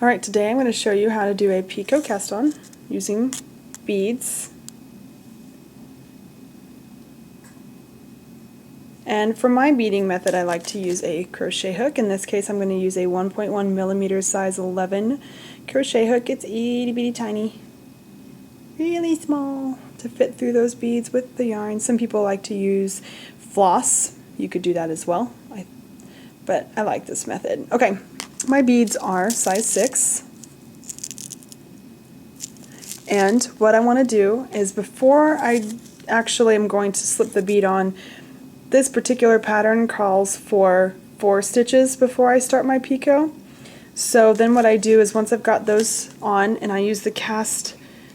Alright, today I'm going to show you how to do a Picot cast on using beads. And for my beading method I like to use a crochet hook. In this case I'm going to use a 1.1 millimeter size 11 crochet hook. It's itty bitty tiny, really small to fit through those beads with the yarn. Some people like to use floss. You could do that as well, but I like this method. Okay, my beads are size 6. And what I want to do is, before I actually am going to slip the bead on, this particular pattern calls for 4 stitches before I start my picot. So then what I do is, once I've got those on, and I use the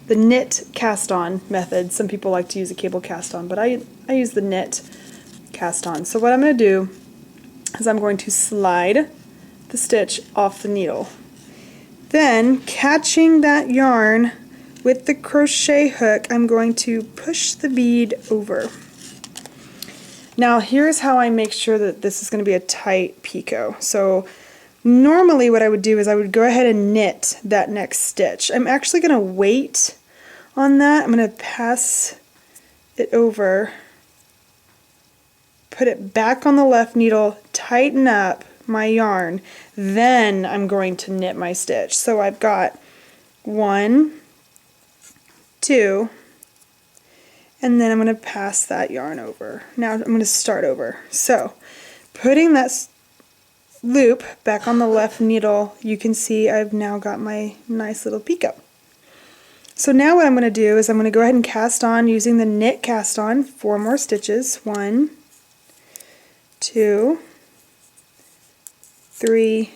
knit cast on method. Some people like to use a cable cast on, but I use the knit cast on. So what I'm going to do is I'm going to slide the stitch off the needle. Then, catching that yarn with the crochet hook, I'm going to push the bead over. Now here's how I make sure that this is going to be a tight picot. So normally what I would do is I would go ahead and knit that next stitch. I'm actually going to wait on that. I'm going to pass it over, put it back on the left needle, tighten up my yarn, then I'm going to knit my stitch. So I've got 1, 2, and then I'm going to pass that yarn over. Now I'm going to start over. So putting that loop back on the left needle, you can see I've now got my nice little picot. So now what I'm going to do is I'm going to go ahead and cast on using the knit cast on 4 more stitches. 1, 2, 3,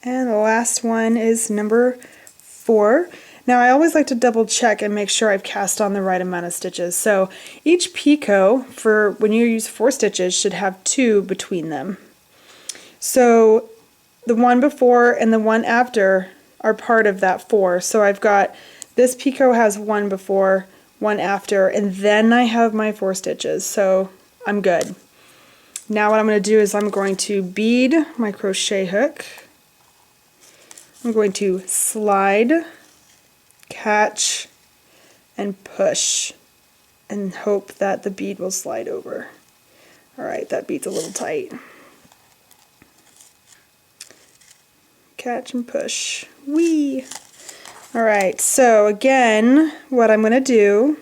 and the last one is number 4. Now I always like to double check and make sure I've cast on the right amount of stitches. So each picot, for when you use 4 stitches, should have 2 between them. So the one before and the one after are part of that 4. So I've got, this picot has 1 before, 1 after, and then I have my 4 stitches. So I'm good. Now what I'm going to do is I'm going to bead my crochet hook. I'm going to slide, catch, and push, and hope that the bead will slide over. Alright, that bead's a little tight. Catch and push. Whee! Alright, so again, what I'm going to do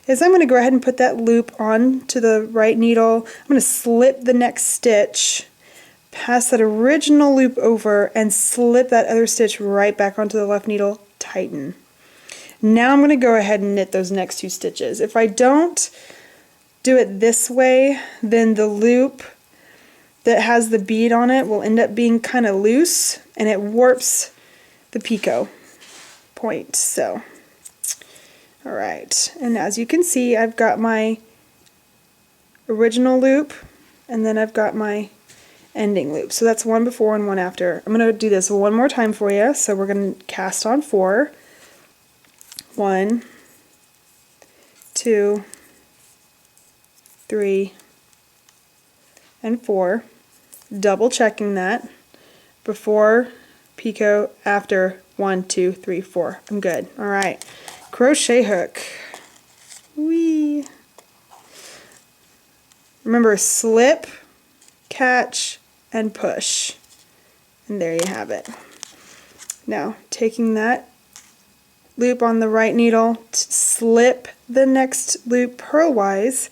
is I'm going to go ahead and put that loop on to the right needle. I'm going to slip the next stitch, pass that original loop over, and slip that other stitch right back onto the left needle, tighten. Now I'm going to go ahead and knit those next 2 stitches. If I don't do it this way, then the loop that has the bead on it will end up being kind of loose, and it warps the picot point. So, alright, and as you can see, I've got my original loop, and then I've got my ending loop. So that's 1 before and 1 after. I'm going to do this one more time for you. So we're going to cast on 4. 1, 2, 3, and 4. Double checking that. Before picot, after 1, 2, 3, 4. I'm good. Alright. Crochet hook. Whee! Remember, slip, catch, and push. And there you have it. Now, taking that loop on the right needle, slip the next loop purlwise,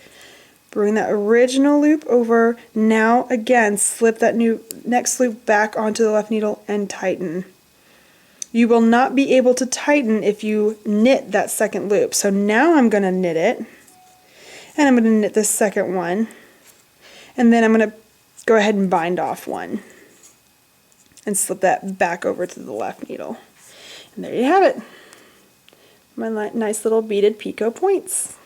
bring that original loop over. Now again, slip that next loop back onto the left needle and tighten. You will not be able to tighten if you knit that second loop. So now I'm going to knit it, and I'm going to knit the second one, and then I'm going to go ahead and bind off one and slip that back over to the left needle. And there you have it. My nice little beaded picot points.